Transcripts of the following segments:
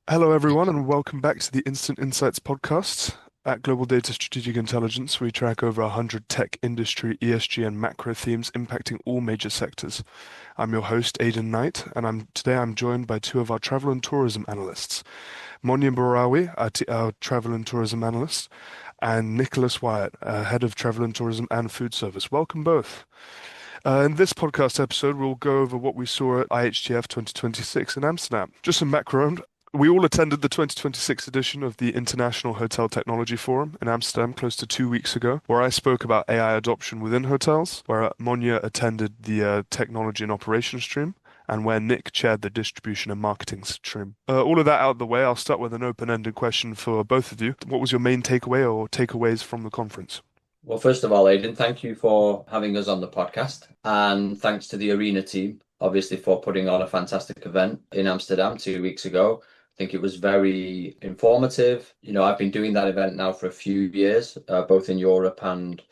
Hello, everyone, and welcome back to the Instant Insights podcast. At GlobalData Strategic Intelligence, we track over 100 tech, industry, ESG, and macro themes impacting all major sectors. I'm your host, Aidan Knight, and today I'm joined by two of our travel and tourism analysts, Monia and Borwai, our travel and tourism analyst, and Nicholas Wyatt, head of travel and tourism and Foodservice. Welcome both. In this podcast episode, we'll go over what we saw at IHTF 2026 in Amsterdam. Just some background. We all attended the 2026 edition of the International Hotel Technology Forum in Amsterdam close to 2 weeks ago, where I spoke about AI adoption within hotels, where Monia attended the technology and operations stream, and where Nick chaired the distribution and marketing stream. All of that out of the way, I'll start with an open-ended question for both of you. What was your main takeaway or takeaways from the conference? Well, first of all, Aidan, thank you for having us on the podcast. And thanks to the Arena team, obviously, for putting on a fantastic event in Amsterdam 2 weeks ago. I think it was very informative. I've been doing that event now for a few years, both in Europe and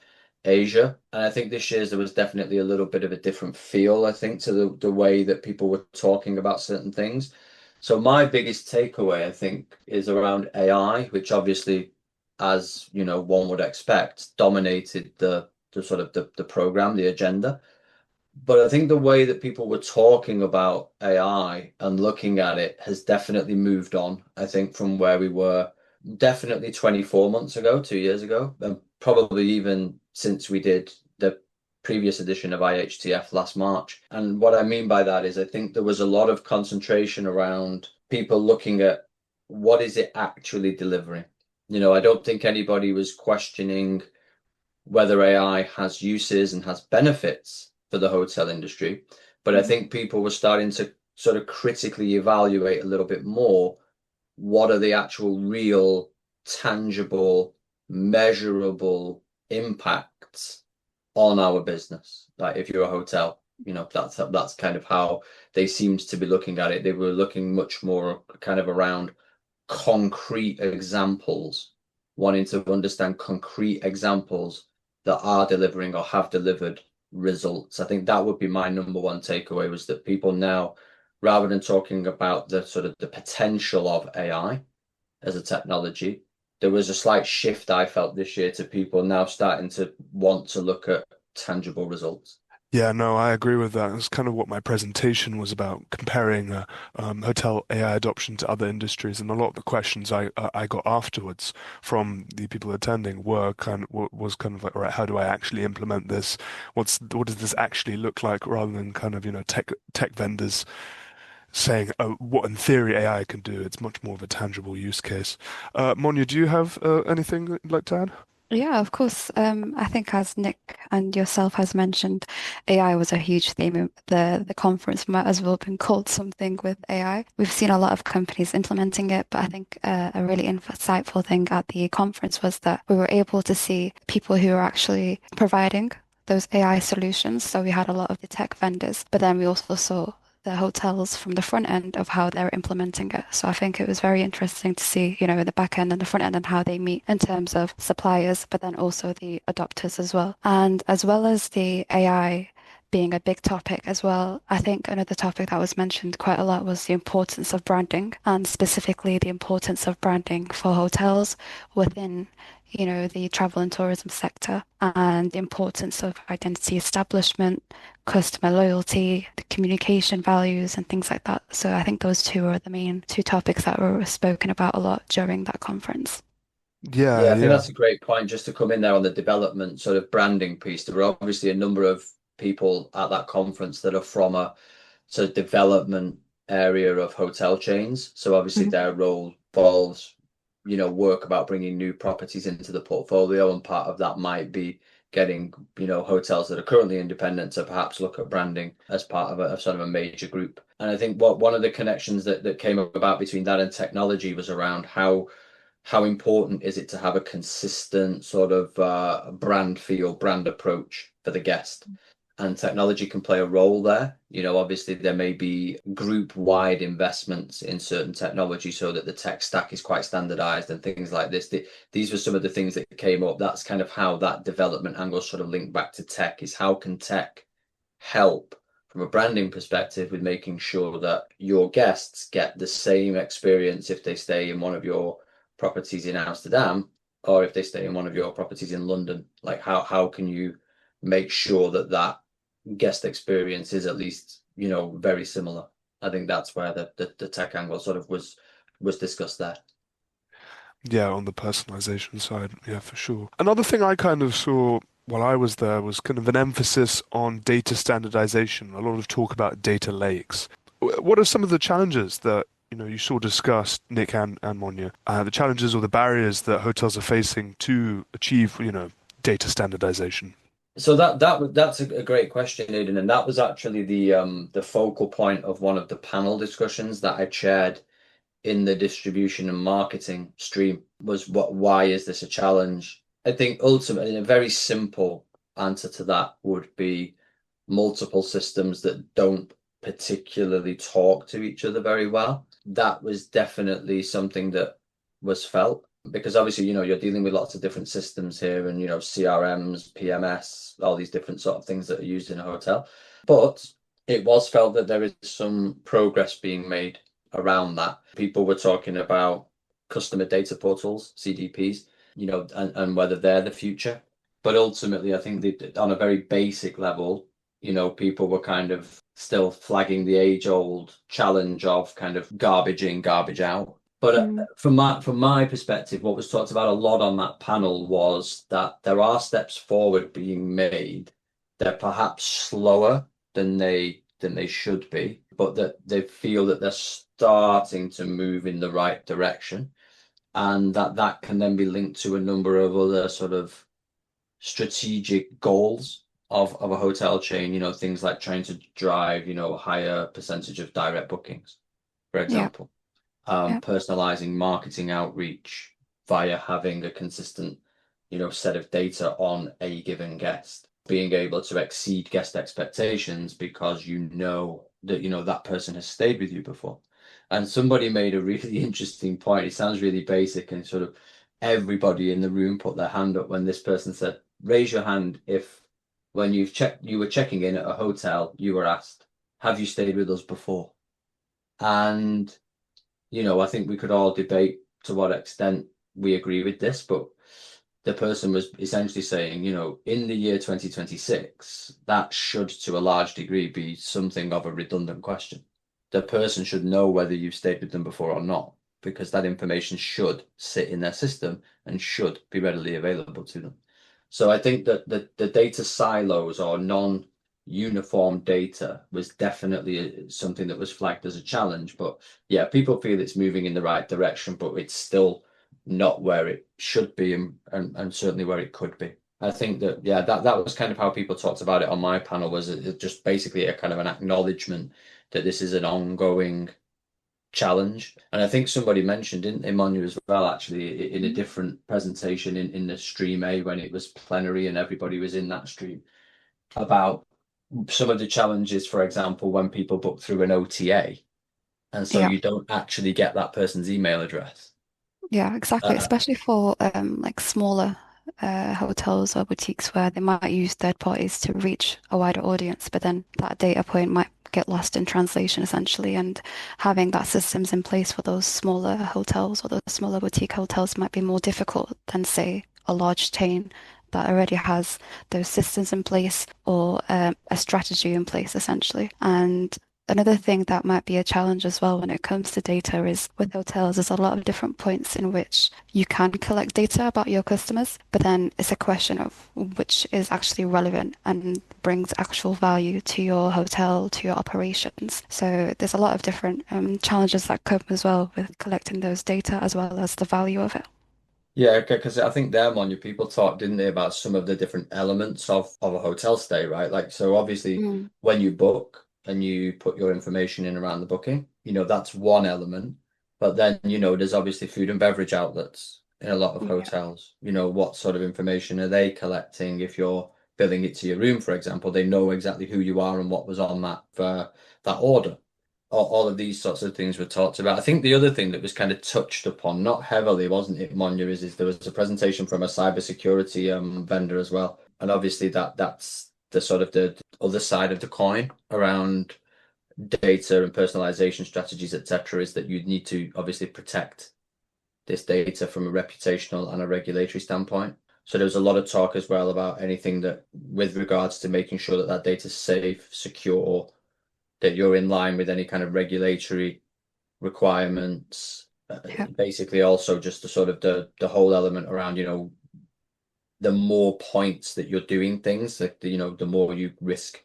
Asia. And I think this year's there was definitely a little bit of a different feel, I think, to the way that people were talking about certain things. So my biggest takeaway, I think, is around AI, which obviously, as one would expect, dominated the sort of the program, the agenda. But I think the way that people were talking about AI and looking at it has definitely moved on, I think, from where we were definitely 24 months ago, 2 years ago, and probably even since we did the previous edition of IHTF last March. And what I mean by that is I think there was a lot of concentration around people looking at what is it actually delivering. I don't think anybody was questioning whether AI has uses and has benefits for the hotel industry. But I think people were starting to sort of critically evaluate a little bit more what are the actual real, tangible, measurable impacts on our business. Like if you're a hotel, that's kind of how they seemed to be looking at it. They were looking much more kind of around concrete examples, wanting to understand concrete examples that are delivering or have delivered results. I think that would be my number one takeaway was that people now, rather than talking about the sort of the potential of AI as a technology, there was a slight shift I felt this year to people now starting to want to look at tangible results. Yeah, no, I agree with that. It's kind of what my presentation was about, comparing hotel AI adoption to other industries, and a lot of the questions I got afterwards from the people attending were was kind of like, all right, how do I actually implement this? What does this actually look like? Rather than kind of tech vendors saying what in theory AI can do. It's much more of a tangible use case. Monia, do you have anything you'd like to add? Yeah, of course. I think as Nick and yourself has mentioned, AI was a huge theme. The conference might as well have been called something with AI. We've seen a lot of companies implementing it, but I think a really insightful thing at the conference was that we were able to see people who are actually providing those AI solutions. So we had a lot of the tech vendors, but then we also saw the hotels from the front end of how they're implementing it. So I think it was very interesting to see, the back end and the front end and how they meet in terms of suppliers, but then also the adopters as well. And as well as the AI being a big topic as well, I think another topic that was mentioned quite a lot was the importance of branding and specifically the importance of branding for hotels within the travel and tourism sector and the importance of identity establishment, customer loyalty, the communication values, and things like that. So I think those two are the main two topics that were spoken about a lot during that conference. Yeah, Yeah, I think yeah. that's a great point just to come in there on the development sort of branding piece. There were obviously a number of people at that conference that are from a sort of development area of hotel chains. So obviously Mhm. their role involves, work about bringing new properties into the portfolio, and part of that might be getting, hotels that are currently independent to perhaps look at branding as part of a sort of a major group. And I think what one of the connections that came about between that and technology was around how important is it to have a consistent sort of brand feel, brand approach for the guest? And technology can play a role there. Obviously, there may be group-wide investments in certain technology so that the tech stack is quite standardized and things like this. These were some of the things that came up. That's kind of how that development angle sort of linked back to tech is how can tech help from a branding perspective with making sure that your guests get the same experience if they stay in one of your properties in Amsterdam or if they stay in one of your properties in London. Like how can you make sure that that guest experience is at least, very similar? I think that's where the tech angle sort of was discussed there. Yeah, on the personalization side, yeah, for sure. Another thing I kind of saw while I was there was kind of an emphasis on data standardization, a lot of talk about data lakes. What are some of the challenges that, you saw discussed, Nick and Monia, the challenges or the barriers that hotels are facing to achieve, data standardization? So that's a great question, Aidan, and that was actually the focal point of one of the panel discussions that I chaired in the distribution and marketing stream was why is this a challenge? I think ultimately a very simple answer to that would be multiple systems that don't particularly talk to each other very well. That was definitely something that was felt because obviously, you're dealing with lots of different systems here and, CRMs, PMS, all these different sort of things that are used in a hotel. But it was felt that there is some progress being made around that. People were talking about customer data portals, CDPs, and whether they're the future. But ultimately, I think that on a very basic level, people were kind of still flagging the age-old challenge of kind of garbage in, garbage out. But from my perspective, what was talked about a lot on that panel was that there are steps forward being made. They're perhaps slower than they should be, but that they feel that they're starting to move in the right direction, and that can then be linked to a number of other sort of strategic goals of a hotel chain, things like trying to drive, a higher percentage of direct bookings, for Yeah. example, Yeah. personalizing marketing outreach via having a consistent, set of data on a given guest, being able to exceed guest expectations because that that person has stayed with you before. And somebody made a really interesting point. It sounds really basic and sort of everybody in the room put their hand up when this person said, raise your hand if when you were checking in at a hotel, you were asked, have you stayed with us before? And, I think we could all debate to what extent we agree with this, but the person was essentially saying, in the year 2026, that should to a large degree be something of a redundant question. The person should know whether you've stayed with them before or not, because that information should sit in their system and should be readily available to them. So I think that the data silos or non-uniform data was definitely something that was flagged as a challenge. But yeah, people feel it's moving in the right direction, but it's still not where it should be and certainly where it could be. I think that, yeah, that was kind of how people talked about it on my panel, was it just basically a kind of an acknowledgement that this is an ongoing challenge. And I think somebody mentioned, didn't they, Monia, as well, actually, in a different presentation in the stream A when it was plenary and everybody was in that stream, about some of the challenges, for example, when people book through an OTA. And so Yeah. you don't actually get that person's email address. Yeah, exactly. Uh, Especially for like smaller hotels or boutiques where they might use third parties to reach a wider audience, but then that data point might get lost in translation essentially. And having that systems in place for those smaller hotels or those smaller boutique hotels might be more difficult than, say, a large chain that already has those systems in place or a strategy in place essentially. And another thing that might be a challenge as well when it comes to data is with hotels, there's a lot of different points in which you can collect data about your customers, but then it's a question of which is actually relevant and brings actual value to your hotel, to your operations. So there's a lot of different challenges that come as well with collecting those data as well as the value of it. Yeah, because I think there, Monia, people talked, didn't they, about some of the different elements of a hotel stay, right? Like, so obviously, Mm, when you book and you put your information in around the booking, that's one element. But then, there's obviously food and beverage outlets in a lot of yeah. hotels. What sort of information are they collecting? If you're billing it to your room, for example, they know exactly who you are and what was on that order. All of these sorts of things were talked about. I think the other thing that was kind of touched upon, not heavily, wasn't it, Monia, is there was a presentation from a cybersecurity vendor as well. And obviously that's the sort of the other side of the coin around data and personalization strategies, etc., is that you need to obviously protect this data from a reputational and a regulatory standpoint. So there was a lot of talk as well about anything that with regards to making sure that that data is safe, secure, that you're in line with any kind of regulatory requirements. Yeah. Basically, also just the sort of the whole element around, the more points that you're doing things, like the more you risk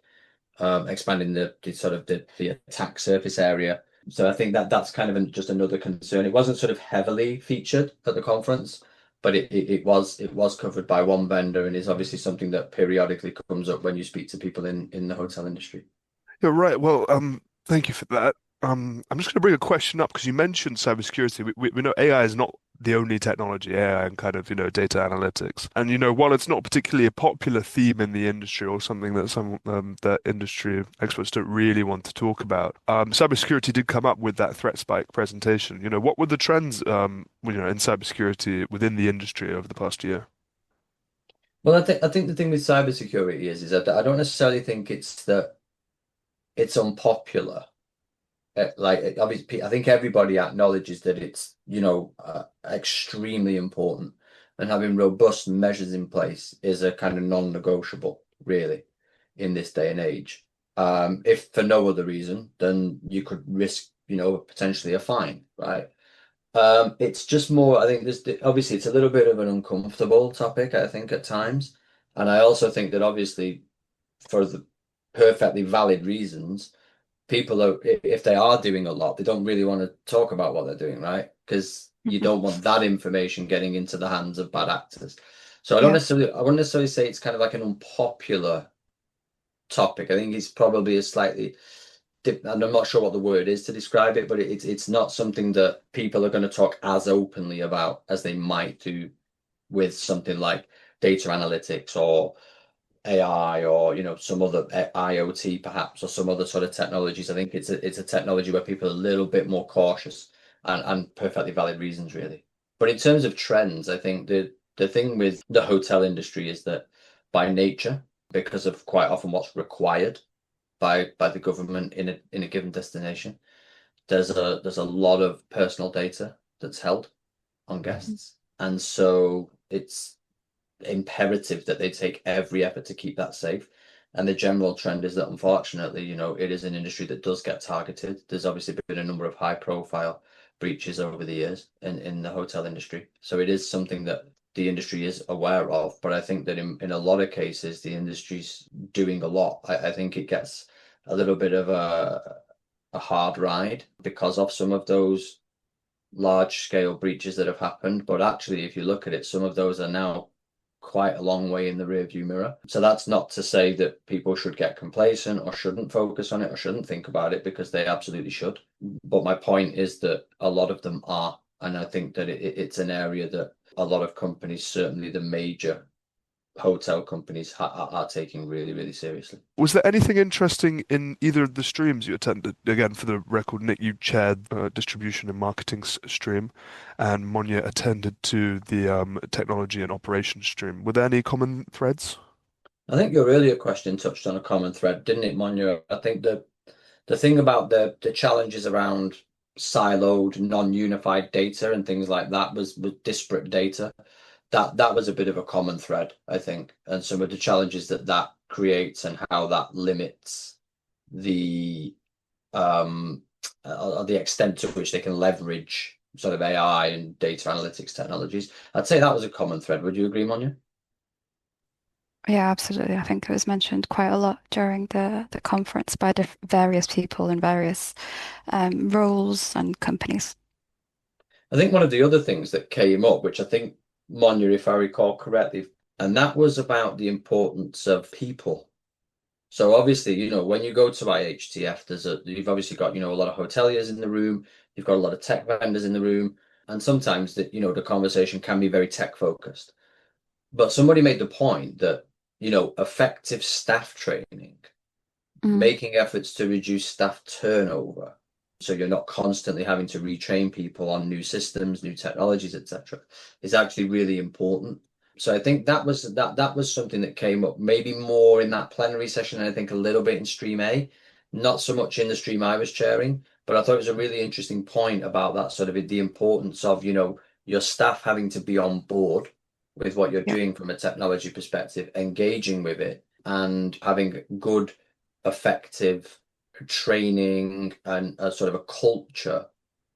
expanding the sort of the attack surface area. So I think that's kind of just another concern. It wasn't sort of heavily featured at the conference, but it was covered by one vendor, and is obviously something that periodically comes up when you speak to people in the hotel industry. You're right. Well, thank you for that. I'm just going to bring a question up because you mentioned cybersecurity. We know AI is not the only technology, AI and kind of, data analytics. And, while it's not particularly a popular theme in the industry or something that some that industry experts don't really want to talk about, cybersecurity did come up with that threat spike presentation. What were the trends, in cybersecurity within the industry over the past year? Well, I think the thing with cybersecurity is that I don't necessarily think it's that it's unpopular. Obviously, I think everybody acknowledges that it's, extremely important, and having robust measures in place is a kind of non-negotiable, really, in this day and age. If for no other reason, then you could risk, potentially a fine, right? It's just more, I think obviously it's a little bit of an uncomfortable topic, I think, at times. And I also think that obviously for the perfectly valid reasons, people are, if they are doing a lot, they don't really want to talk about what they're doing, right? Because you don't want that information getting into the hands of bad actors. So I Yeah. wouldn't necessarily say it's kind of like an unpopular topic. I think it's probably a slightly, and I'm not sure what the word is to describe it, but it's not something that people are going to talk as openly about as they might do with something like data analytics or AI, or some other IoT perhaps, or some other sort of technologies. I think it's a technology where people are a little bit more cautious, and perfectly valid reasons, really. But in terms of trends, I think the thing with the hotel industry is that by nature, because of quite often what's required by the government in a given destination, there's a lot of personal data that's held on guests, and so it's imperative that they take every effort to keep that safe. And the general trend is that, unfortunately, it is an industry that does get targeted. There's obviously been a number of high profile breaches over the years in the hotel industry. So it is something that the industry is aware of. But I think that in a lot of cases, the industry's doing a lot. I think it gets a little bit of a hard ride because of some of those large scale breaches that have happened. But actually, if you look at it, some of those are now quite a long way in the rearview mirror. So that's not to say that people should get complacent or shouldn't focus on it or shouldn't think about it, because they absolutely should. But my point is that a lot of them are. And I think that it's an area that a lot of companies, certainly the major hotel companies, are taking really, really seriously. Was there anything interesting in either of the streams you attended? Again, for the record, Nick, you chaired distribution and marketing stream, and Monia attended to the technology and operations stream. Were there any common threads? I think your earlier question touched on a common thread, didn't it, Monia? I think the thing about the challenges around siloed, non-unified data and things like that was with disparate data. That was a bit of a common thread, I think, and some of the challenges that creates and how that limits the the extent to which they can leverage sort of AI and data analytics technologies. I'd say that was a common thread. Would you agree, Monia? Yeah, absolutely. I think it was mentioned quite a lot during the conference by various people in various roles and companies. I think one of the other things that came up, which I think, Monia, if I recall correctly, and that was about the importance of people. So obviously, when you go to IHTF, you've obviously got, a lot of hoteliers in the room, you've got a lot of tech vendors in the room, and sometimes the conversation can be very tech focused. But somebody made the point that, effective staff training, Mm. making efforts to reduce staff turnover, so you're not constantly having to retrain people on new systems, new technologies, etc., is actually really important. So I think that was something that came up maybe more in that plenary session, and I think a little bit in Stream A, not so much in the stream I was chairing. But I thought it was a really interesting point about that sort of the importance of, your staff having to be on board with what you're Yeah. doing from a technology perspective, engaging with it, and having good, effective training and a sort of a culture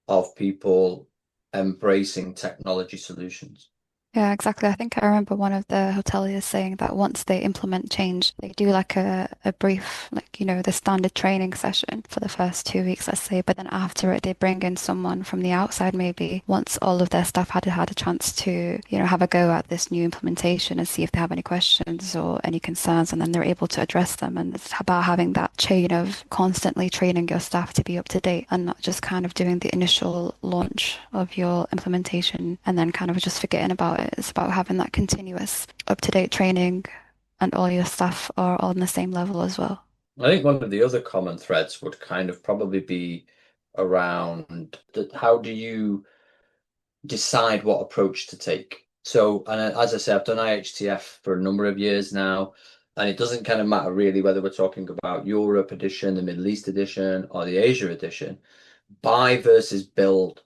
of people embracing technology solutions. Yeah, exactly. I think I remember one of the hoteliers saying that once they implement change, they do like a brief, like, the standard training session for the first 2 weeks, let's say. But then after it, they bring in someone from the outside, maybe once all of their staff had a chance to, have a go at this new implementation and see if they have any questions or any concerns, and then they're able to address them. And it's about having that chain of constantly training your staff to be up to date and not just kind of doing the initial launch of your implementation and then kind of just forgetting about it. It's about having that continuous up-to-date training and all your staff are on the same level as well. I think one of the other common threads would kind of probably be around how do you decide what approach to take? So, and as I say, I've done IHTF for a number of years now, and it doesn't kind of matter really whether we're talking about Europe edition, the Middle East edition, or the Asia edition. Buy versus build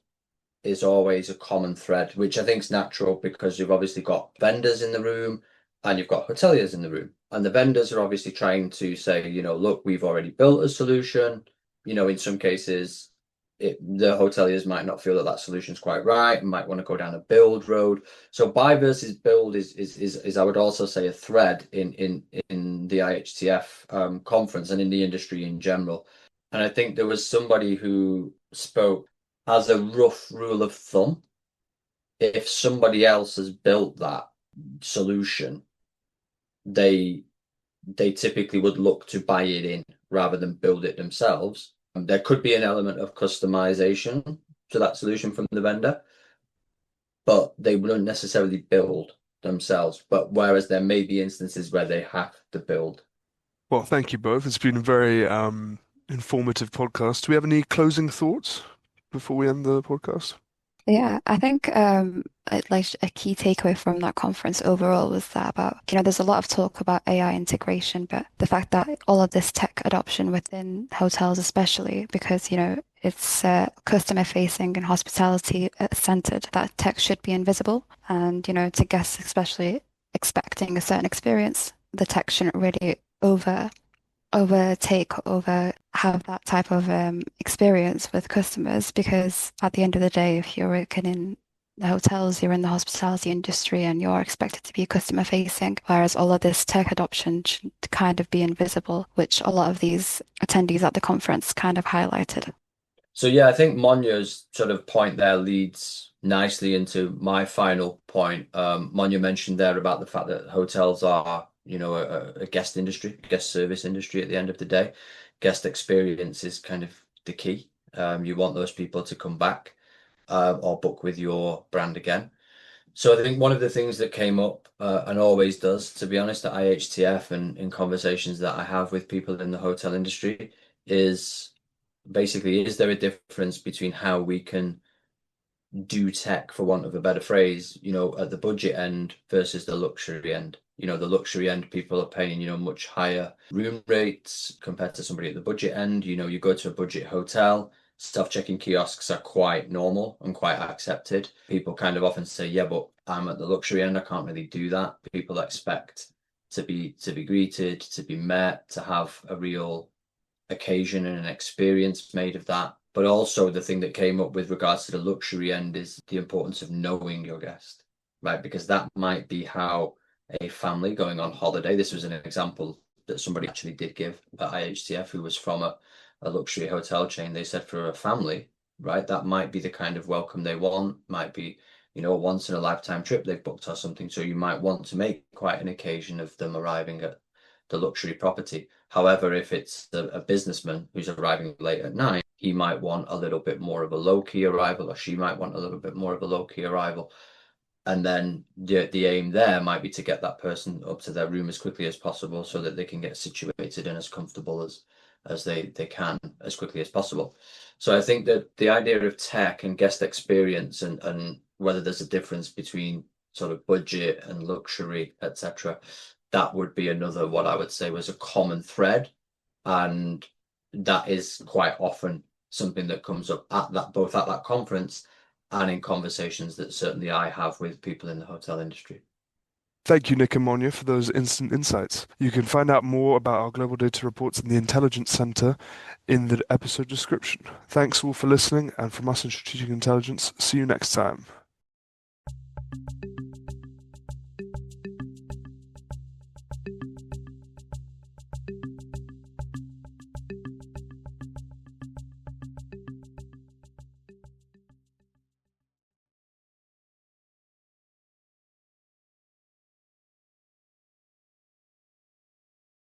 is always a common thread, which I think is natural because you've obviously got vendors in the room and you've got hoteliers in the room. And the vendors are obviously trying to say, look, we've already built a solution. In some cases, the hoteliers might not feel that that solution is quite right and might want to go down a build road. So buy versus build is I would also say a thread in the IHTF conference and in the industry in general. And I think there was somebody who spoke as a rough rule of thumb, if somebody else has built that solution, they typically would look to buy it in rather than build it themselves. There could be an element of customization to that solution from the vendor, but they wouldn't necessarily build themselves. But whereas there may be instances where they have to build. Well, thank you both. It's been a very informative podcast. Do we have any closing thoughts before we end the podcast? Yeah, I think like a key takeaway from that conference overall was that about, there's a lot of talk about AI integration, but the fact that all of this tech adoption within hotels, especially because, it's customer facing and hospitality centered, that tech should be invisible. And, to guests, especially expecting a certain experience, the tech shouldn't really over have that type of experience with customers because at the end of the day, if you're working in the hotels, you're in the hospitality industry and you're expected to be customer facing, whereas all of this tech adoption should kind of be invisible, which a lot of these attendees at the conference kind of highlighted. So yeah, I think Monia's sort of point there leads nicely into my final point. Monia mentioned there about the fact that hotels are, a guest industry, guest service industry at the end of the day. Guest experience is kind of the key. You want those people to come back or book with your brand again. So I think one of the things that came up and always does, to be honest, at IHTF and in conversations that I have with people in the hotel industry is basically, is there a difference between how we can do tech, for want of a better phrase, at the budget end versus the luxury end? The luxury end, people are paying, much higher room rates compared to somebody at the budget end. You go to a budget hotel, self-checking kiosks are quite normal and quite accepted. People kind of often say, yeah, but I'm at the luxury end, I can't really do that. People expect to be greeted, to be met, to have a real occasion and an experience made of that. But also the thing that came up with regards to the luxury end is the importance of knowing your guest, right? Because that might be how a family going on holiday, this was an example that somebody actually did give at IHTF who was from a luxury hotel chain. They said for a family, right, that might be the kind of welcome they want, might be, a once in a lifetime trip they've booked or something. So you might want to make quite an occasion of them arriving at the luxury property. However, if it's a businessman who's arriving late at night, he might want a little bit more of a low-key arrival, or she might want a little bit more of a low-key arrival. And then the aim there might be to get that person up to their room as quickly as possible so that they can get situated and as comfortable as they can as quickly as possible. So I think that the idea of tech and guest experience and whether there's a difference between sort of budget and luxury, etc. That would be another what I would say was a common thread, and that is quite often something that comes up at that both at that conference and in conversations that certainly I have with people in the hotel industry. Thank you, Nick and Monia, for those instant insights. You can find out more about our global data reports in the Intelligence Center in the episode description. Thanks all for listening, and from us in Strategic Intelligence, see you next time.